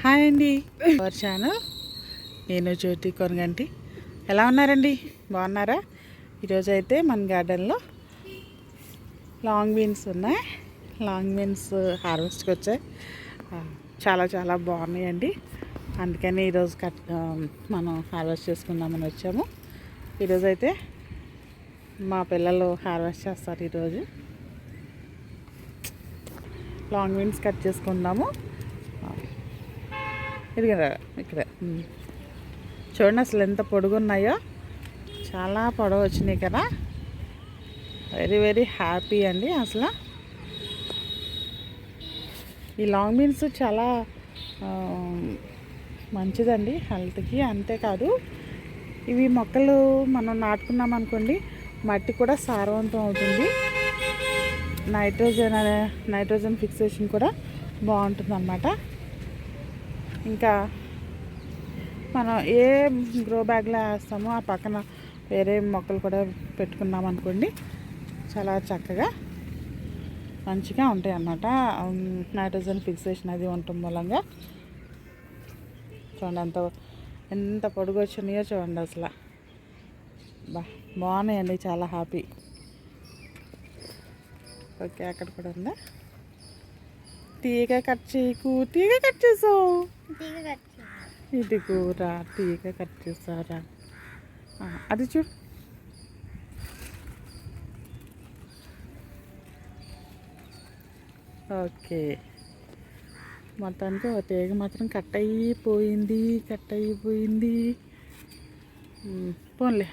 Hi అండి, our channel. నేను జ్యోతి కొనగంటి. ఎలా ఉన్నారండి? బాగున్నారా? ఈరోజు అయితే మన గార్డెన్లో లాంగ్ బీన్స్ ఉన్నాయి. లాంగ్ బీన్స్ హార్వెస్ట్కి వచ్చాయి. చాలా చాలా బాగున్నాయండి. అందుకని ఈరోజు మనం హార్వెస్ట్ చేసుకుందామని వచ్చాము. ఈరోజు అయితే మా పిల్లలు హార్వెస్ట్ చేస్తారు. ఈరోజు లాంగ్ బీన్స్ కట్ చేసుకుందాము. ఇది కదా ఇక్కడ చూడండి, అసలు ఎంత పొడుగు ఉన్నాయో. చాలా పొడవు వచ్చినాయి కదా. వెరీ వెరీ హ్యాపీ అండి. అసలు ఈ లాంగ్ బీన్స్ చాలా మంచిదండి హెల్త్కి. అంతేకాదు ఇవి మొక్కలు మనం నాటుకున్నాం అనుకోండి, మట్టి కూడా సారవంతం అవుతుంది. నైట్రోజన్ ఫిక్సేషన్ కూడా బాగుంటుంది అన్నమాట. ఇంకా మనం ఏ గ్రో బ్యాగ్లో వేస్తామో ఆ పక్కన వేరే మొక్కలు కూడా పెట్టుకున్నాం అనుకోండి, చాలా చక్కగా మంచిగా ఉంటాయి అన్నమాట. నైట్రోజన్ ఫిక్సేషన్ అది ఉండటం మూలంగా చూడండి ఎంత పొడుగు వచ్చినాయో చూడండి. అసలు బాగున్నాయండి, చాలా హ్యాపీ. ఓకే, అక్కడ కూడా ఉందా. తీగ కట్ చేయకు, తీగ కట్ చేసావు. ఇది కూర తీగ కట్ చేస్తారా? అది చూడు. ఓకే, మొత్తానికి ఒక తీగ మాత్రం కట్ అయిపోయింది. పోన్లే,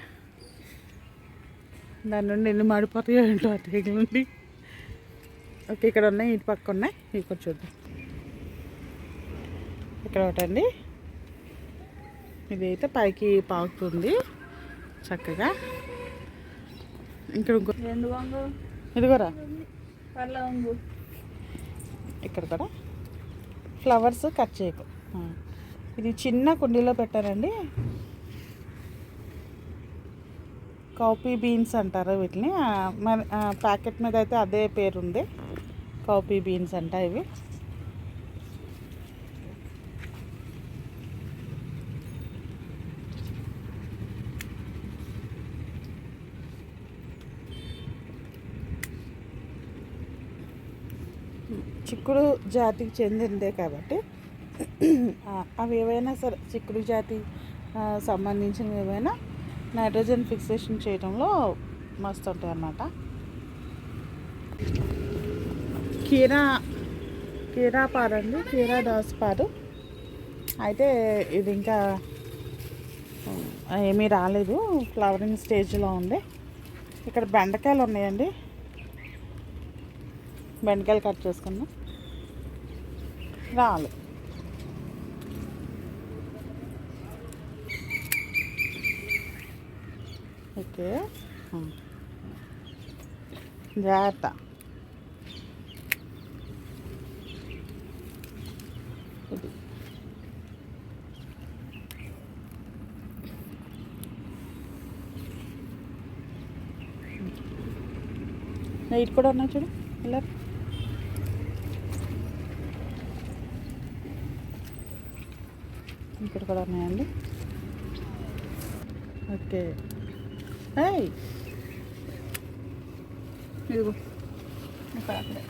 దాని నుండి ఎన్ని మాడిపోతాయో ఏంటో ఆ తీగ నుండి. ఓకే, ఇక్కడ ఉన్నాయి, ఇటు పక్క ఉన్నాయి. ఇవి కూడా చూద్దాం. ఇక్కడ ఒకటండి, ఇది అయితే పైకి పాకుతుంది చక్కగా. ఇక్కడ రెండు వంగు, ఇదిగోరా పళ్ళ వంగు. ఇక్కడ కూడా ఫ్లవర్స్ కట్ చేయకు. ఇది చిన్న కుండీలో పెట్టారండి. కాఫీ బీన్స్ అంటారు వీటిని. మన ప్యాకెట్ మీద అయితే అదే పేరు ఉంది, కాఫీ బీన్స్ అంట ఇవి. చిక్కుడు జాతికి చెందిందే కాబట్టి అవి ఏవైనా సరే, చిక్కుడు జాతి సంబంధించినవి ఏవైనా నైట్రోజన్ ఫిక్సేషన్ చేయడంలో మస్తు ఉంటాయి అన్నమాట. కీరా పారు అండి, కీరా దాసపారు. అయితే ఇది ఇంకా ఏమీ రాలేదు, ఫ్లవరింగ్ స్టేజ్లో ఉంది. ఇక్కడ బెండకాయలు ఉన్నాయండి, బెండకాయలు కట్ చేసుకున్నాం. రాలు ఓకే, జాగ్రత్త. ఇది ఇటు కూడా ఉన్నాయి చూడు. ఇలా ఇక్కడ కూడా ఉన్నాయండి. ఓకే, ఇదిగో అక్కడే.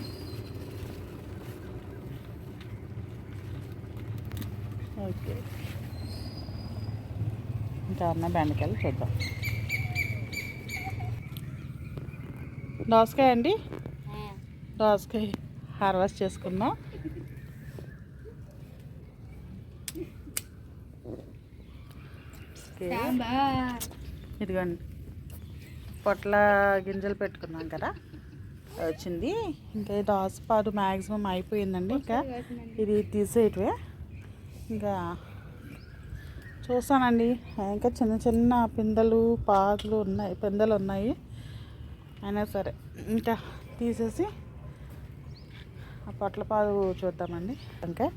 ఓకే, ఇంకా ఉన్న బెండకాయలు చూద్దాం. దోసకాయ అండి, దోసకాయ హార్వెస్ట్ చేసుకుందాం. ఇదిగోండి, పొట్ల గింజలు పెట్టుకున్నాం కదా, వచ్చింది. ఇంకా ఈ దోసపాదు మ్యాక్సిమం అయిపోయిందండి. ఇంకా ఇది తీసేయటమే. ఇంకా చూస్తానండి, ఇంకా చిన్న చిన్న పిందెలు ఉన్నాయి. అయినా సరే ఇంకా తీసేసి ఆ పొట్లపాదు చూద్దామండి. ఇంకా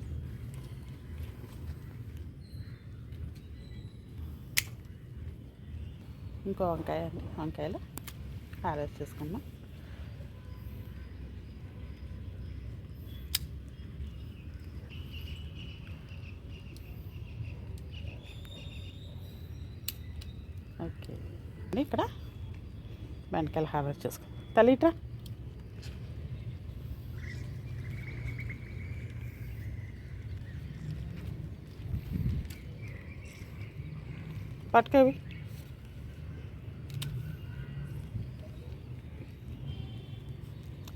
ఇంకో వంకాయ అండి, వంకాయలు హార్వెస్ట్ చేసుకున్నాం. ఓకే. ఇక్కడ బెండకాయలు హార్వెస్ట్ చేసుకో. తల్లిట్రా. పట్టుకోవి.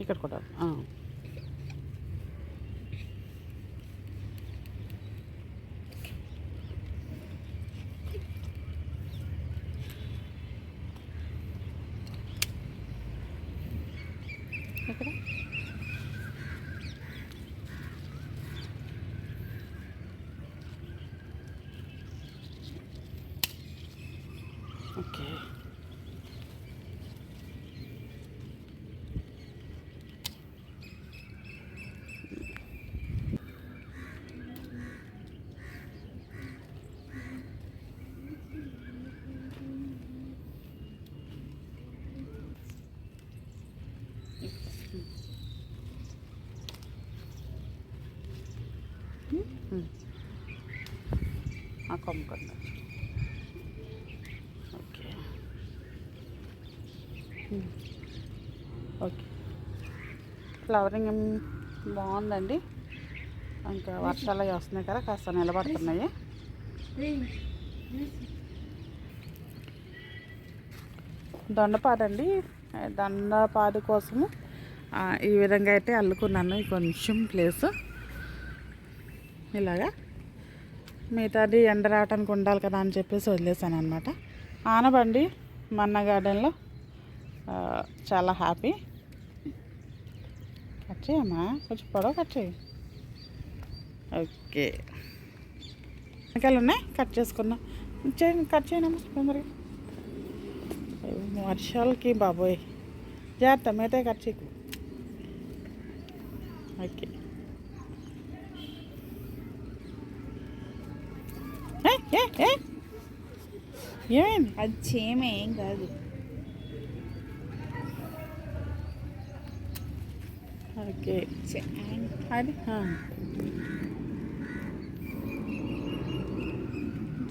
ఇక్కడ కూడా ఇక్కడ ఓకే. ఆ కొమ్ముకుందా. ఓకే. ఓకే. ఫ్లవరింగ్ బాగుందండి. ఇంకా వర్షాలు అవి వస్తున్నాయి కదా, కాస్త నిలబడుతున్నాయి. దొండపాదండి. దొండపాదు కోసము ఈ విధంగా అయితే అల్లుకున్నాను. కొంచెం ప్లేస్ ఇలాగా, మిగతాది ఎండ రావటానికి ఉండాలి కదా అని చెప్పేసి వదిలేసాను అనమాట. ఆనబండి మన్న గార్డెన్లో చాలా హ్యాపీ. కట్ చేయమ్మా, కొంచెం పొడవు కట్ చేయి. ఓకే. వెనకాయలు ఉన్నాయి, కట్ చేసుకున్నాం. కట్ చేయనమ్మా తొందరగా. వర్షాలకి బాబోయ్ జాగ్రత్త, మిగతా కట్ చేయకు. ఓకే. ఏమైంది? అది చేమే, ఏం కాదు. ఓకే. అది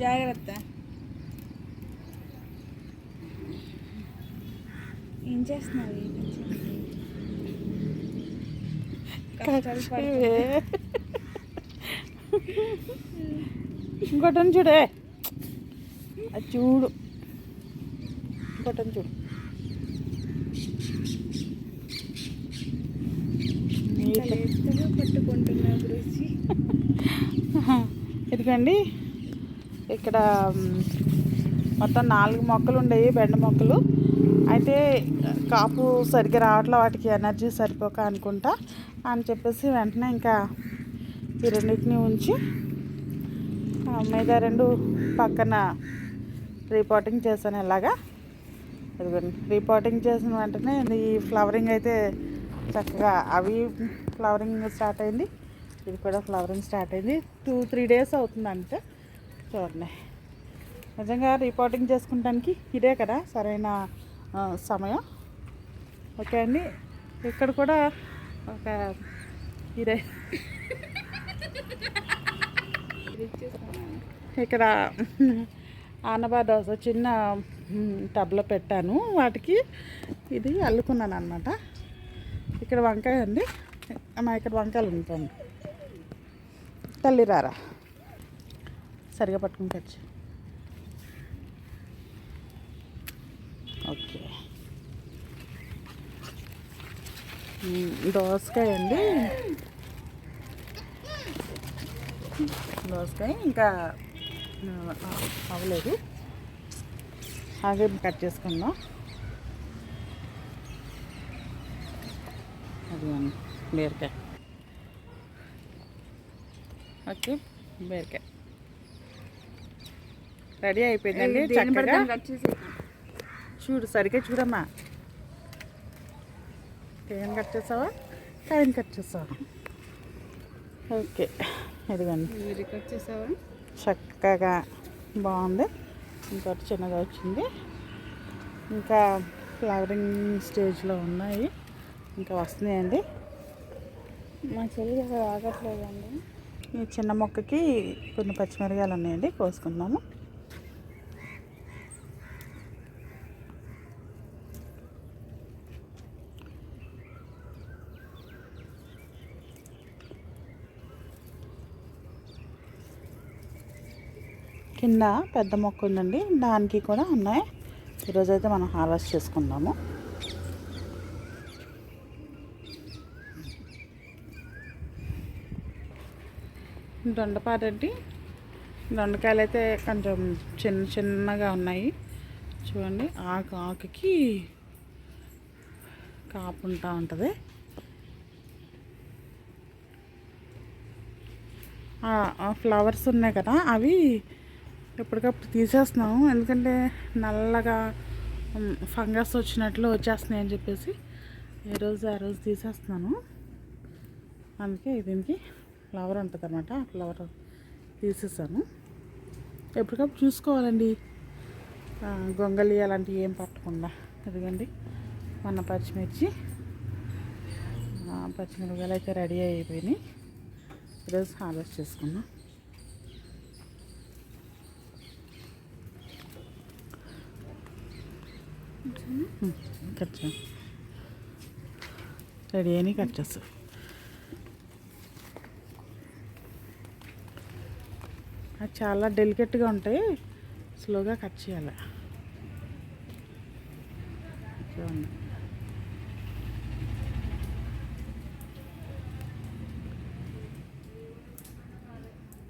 జాగ్రత్త. ఏం చేస్తున్నావు? ఇంకోటని చూడే, అది చూడు, ఇంకోటని చూడు. పట్టుకుంటున్నా గురించి. ఇదిగండి, ఇక్కడ మొత్తం 4 మొక్కలు ఉండేవి, బెండ మొక్కలు. అయితే కాపు సరిగ్గా రావట్లే, వాటికి ఎనర్జీ సరిపోక అనుకుంటా అని చెప్పేసి వెంటనే ఇంకా ఈ రెండింటిని ఉంచి మిగతా 2 పక్కన రీపాటింగ్ చేశాను. ఇలాగా ఇదిగోండి, రీపాటింగ్ చేసిన వెంటనే ఈ ఫ్లవరింగ్ అయితే చక్కగా అవి ఫ్లవరింగ్ స్టార్ట్ అయింది, ఇది కూడా ఫ్లవరింగ్ స్టార్ట్ అయింది. 2-3 డేస్ అవుతుందంటే చూడండి. నిజంగా రీపాటింగ్ చేసుకుంటానికి ఇదే కదా సరైన సమయం. ఓకే అండి. ఇక్కడ కూడా ఒక ఇదే, ఇక్కడ ఆనబాదోస చిన్న టబ్లో పెట్టాను, వాటికి ఇది అల్లుకున్నాను అనమాట. ఇక్కడ వంకాయ అండి, మా ఇక్కడ వంకాయలు ఉంటుంది. తల్లి రారా, సరిగా పట్టుకుని తెచ్చి. ఓకే. దోసకాయ అండి, దోసకాయ ఇంకా అవ్వలేదు, అలాగే కట్ చేసుకుందాం. అది బీరకాయ. ఓకే, బీరకాయ రెడీ అయిపోయిందండి. చక్కగా చూడు, సరిగ్గా చూడమ్మా. ఏం కట్ చేసావా? కాయని కట్ చేసావా? ఓకే, ఇదిగోండి కట్ చేసావా? చక్కగా బాగుంది. ఇంకోటి చిన్నగా వచ్చింది. ఇంకా ఫ్లవరింగ్ స్టేజ్లో ఉన్నాయి, ఇంకా వస్తున్నాయండి. మా చెల్లి ఆగట్లేదండి. ఈ చిన్న మొక్కకి కొన్ని పచ్చిమిరకాయలు ఉన్నాయండి, కోసుకుందాము. కింద పెద్ద మొక్క ఉందండి, దానికి కూడా ఉన్నాయి. ఈరోజైతే మనం హార్వెస్ట్ చేసుకుందాము. దొండపాదండి, దొండకాయలు అయితే కొంచెం చిన్నగా ఉన్నాయి చూడండి. ఆకుకి కాపు ఉంటా ఉంటుంది. ఫ్లవర్స్ ఉన్నాయి కదా, అవి ఎప్పటికప్పుడు తీసేస్తున్నాము. ఎందుకంటే నల్లగా ఫంగస్ వచ్చినట్లు వచ్చేస్తున్నాయి అని చెప్పేసి ఏ రోజు ఆ రోజు తీసేస్తున్నాను. అందుకే దీనికి ఫ్లవర్ ఉంటుంది అన్నమాట, ఆ ఫ్లవర్ తీసేసాను. ఎప్పటికప్పుడు చూసుకోవాలండి, గొంగలి అలాంటివి ఏం పట్టకుండా. ఇదిగండి మన పచ్చిమిరపకాయలు అయితే రెడీ అయిపోయినాయి. ఈరోజు హార్వెస్ట్ చేసుకున్నాం. కట్ రెడీ అయినాయి, కట్ చేస్తాం. అది చాలా డెలికేట్గా ఉంటాయి, స్లోగా కట్ చేయాలి. చూడండి,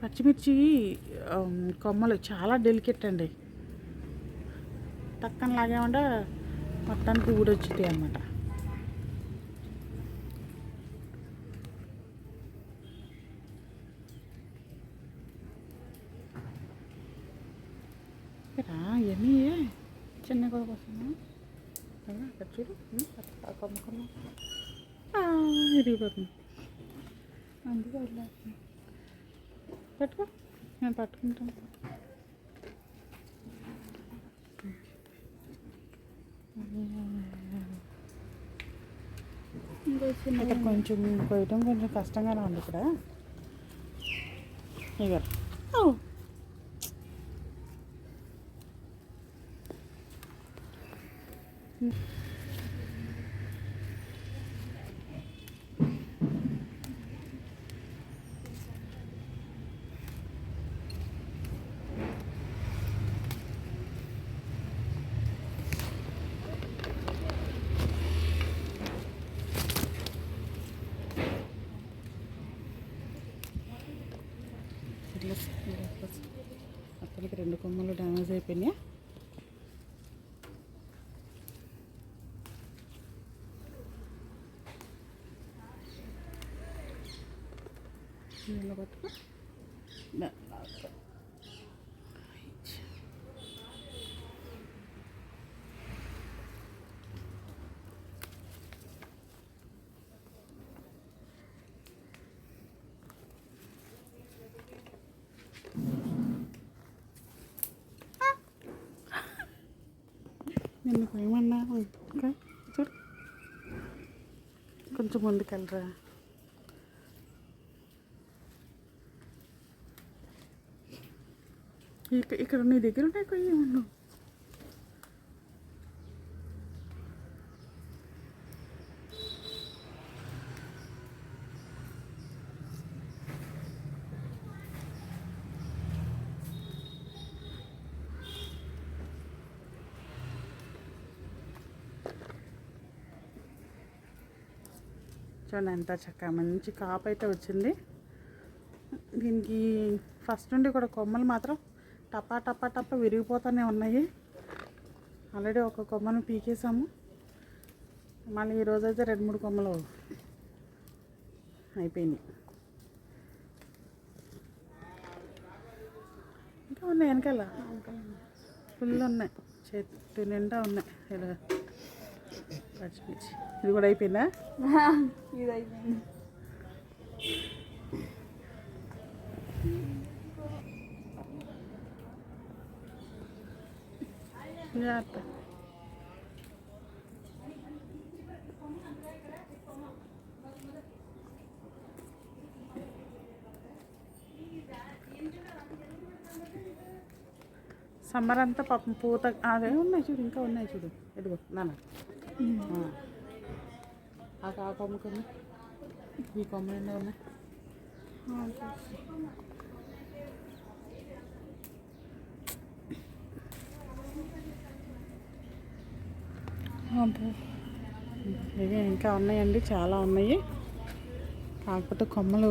పచ్చిమిర్చి కొమ్మలు చాలా డెలికేట్ అండి. టక్కన లాగేమంటే మొత్తానికి ఊడొచ్చుతాయి అన్నమాట. ఇవన్నీ చిన్న కూడా వస్తున్నా అక్కడ చూడు, కొమ్మ ఇరిగిపోతుంది. అందుకే వదిలేస్తుంది. పట్టుకో, నేను పట్టుకుంటాను. ఇక్కడ కొంచెం కొయ్యడం కొంచెం కష్టంగానే ఉంది. ఇక్కడ ఇక అక్కడికి 2 కొమ్మలు డ్యామేజ్ అయిపోయినాయి. పట్టుకో, నిన్ను ఏమన్నా ఇంకా చూడు, కొంచెం ముందుకెళ్ళరా. ఇక్కడ నీ దగ్గర ఉంటాయి కొయ్యి ఉండు. చూడండి ఎంత చక్కగా మంచి కాపు అయితే వచ్చింది. దీనికి ఫస్ట్ నుండి కూడా కొమ్మలు మాత్రం టపా విరిగిపోతూనే ఉన్నాయి. ఆల్రెడీ ఒక కొమ్మను పీకేసాము, మళ్ళీ ఈరోజైతే 2-3 కొమ్మలు అయిపోయినాయి. ఇంకా ఉన్నాయి వెనకాల, ఫుల్ ఉన్నాయి, చెట్టు నిండా ఉన్నాయి. ఇలా పచ్చిమిర్చి ఇది కూడా అయిపోయిందా? ఇది అయిపోయింది. జాగ్రత్త. సమ్మర్ అంతా పాపం పూత అదే ఉన్నాయి చూడు, ఇంకా ఉన్నాయి చూడు. ఎదుగో నాన్న, ఆ కొమ్మకన్నా ఈ కొమ్మ నిండా ఉన్నాయి. అబ్బో. ఇవి ఇంకా ఉన్నాయండి, చాలా ఉన్నాయి. కాకపోతే కొమ్మలు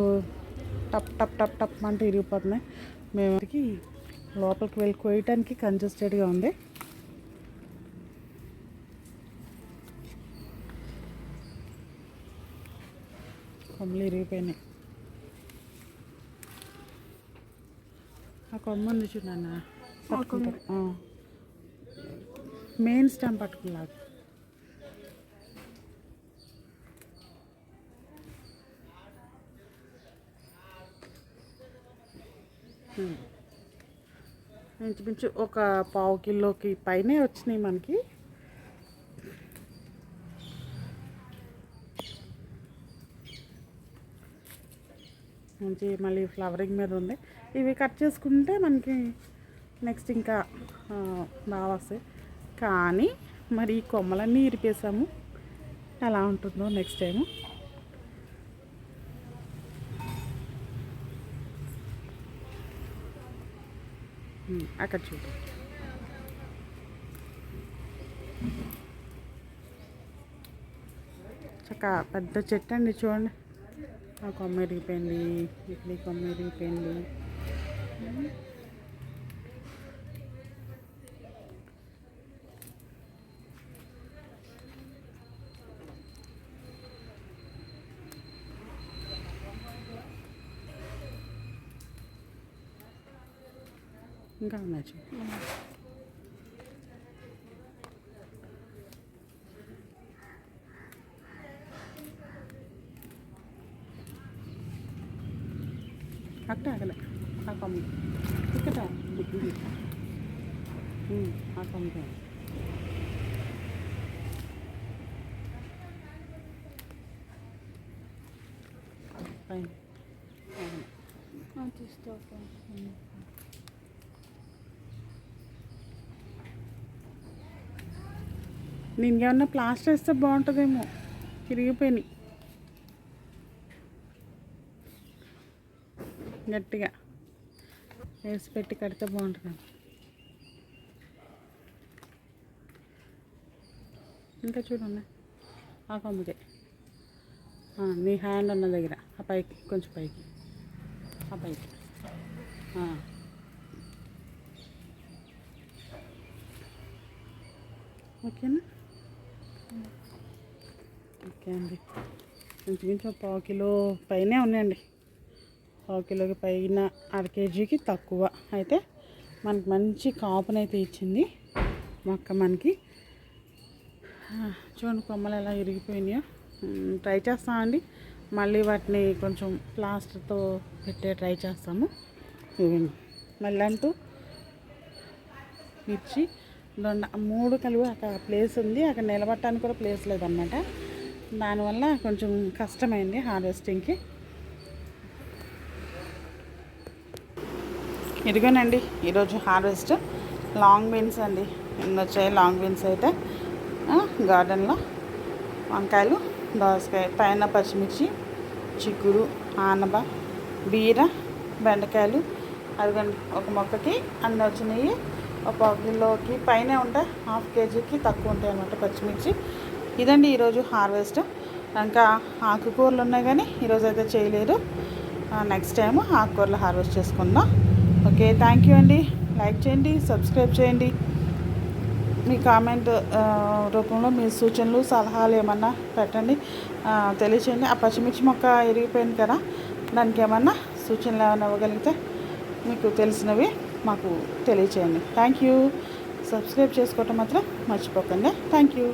టప్ టప్ టప్ టప్ అంటూ ఇరిగిపోతున్నాయి. మేమకి లోపలికి వెళ్ళి కోయటానికి కంజెస్టెడ్గా ఉంది. కొమ్మలు ఇరిగిపోయినాయి. ఆ కొమ్మ ఉంది చూడన్నా, పట్టుకుంటారు. మెయిన్ స్టెమ్ పట్టుకులాగా. ఇంచుమించు ఒక పావు కిలోకి పైనే వచ్చినాయి మనకి. మంచి మళ్ళీ ఫ్లవరింగ్ మీద ఉంది. ఇవి కట్ చేసుకుంటే మనకి నెక్స్ట్ ఇంకా బాగా వస్తాయి. కానీ మరి ఈ కొమ్మలన్నీ ఇరిపేసాము, ఎలా ఉంటుందో నెక్స్ట్ టైము. అక్కడ చూడు, చక్కగా పెద్ద చెట్టు అండి చూడండి. ఆ కొమ్మ ఇరిగిపోయింది, ఇక్కడ ఈ కొమ్మ ఇరిగిపోయింది. ఇంకా ఉన్నాయి చూడు. అక్కడ అగలే ఆ కొమ్మ ఇక్కడ ఆ కొమ్మ పైన తీసుకో. దీనికి ఏమన్నా ప్లాస్టర్ వేస్తే బాగుంటుందేమో, చిరిగిపోయినాయి గట్టిగా వేసి పెట్టి కడితే బాగుంటుంది. ఇంకా చూడండి ఆ కొమ్మకే, నీ హ్యాండ్ ఉన్న దగ్గర ఆ పైకి, కొంచెం పైకి, ఆ పైకి. ఓకేనా? ఓకే అండి. ఇంచుమించు పావు కిలో పైనే ఉన్నాయండి. పావు కిలోకి పైన, అర కేజీకి తక్కువ అయితే మనకి మంచి కాపునైతే ఇచ్చింది మొక్క మనకి. చూడండి కొమ్మలు ఎలా ఇరిగిపోయినాయో. ట్రై చేస్తామండి, మళ్ళీ వాటిని కొంచెం ప్లాస్టర్తో పెట్టే ట్రై చేస్తాము. ఇవ్వండి మళ్ళీ అంటూ మిర్చి, దొండ 3 కలిపి అక్కడ ప్లేస్ ఉంది, అక్కడ నిలబట్టడానికి కూడా ప్లేస్ లేదన్నమాట. దానివల్ల కొంచెం కష్టమైంది హార్వెస్టింగ్కి. ఇదిగోనండి ఈరోజు హార్వెస్ట్ లాంగ్ బీన్స్ అండి. ఇన్ని వచ్చాయి లాంగ్ బీన్స్ అయితే. గార్డెన్లో వంకాయలు, దోసకాయ, పైన పచ్చిమిర్చి, చిక్కుడు, ఆనప, బీర, బెండకాయలు. అదిగోండి ఒక మొక్కకి అన్నీ వచ్చినాయి. ఒక పావు కిలోకి పైనే ఉంటాయి, హాఫ్ కేజీకి తక్కువ ఉంటాయి అన్నమాట పచ్చిమిర్చి. ఇదండి ఈరోజు హార్వెస్ట్. ఇంకా ఆకుకూరలు ఉన్నాయి కానీ ఈరోజు అయితే చేయలేదు. నెక్స్ట్ టైం ఆకుకూరలు హార్వెస్ట్ చేసుకుందాం. ఓకే, థ్యాంక్ యూ అండి. లైక్ చేయండి, సబ్స్క్రైబ్ చేయండి. మీ కామెంట్ రూపంలో మీ సూచనలు, సలహాలు ఏమన్నా పెట్టండి, తెలియచేయండి. ఆ పచ్చిమిర్చి మొక్క ఇరిగిపోయింది కదా, దానికి ఏమన్నా సూచనలు ఏమైనా ఇవ్వగలిగితే మీకు తెలిసినవి మాకు తెలియచేయండి. Thank you. సబ్స్క్రైబ్ చేసుకోవటం మాత్రం మర్చిపోకండి. Thank you.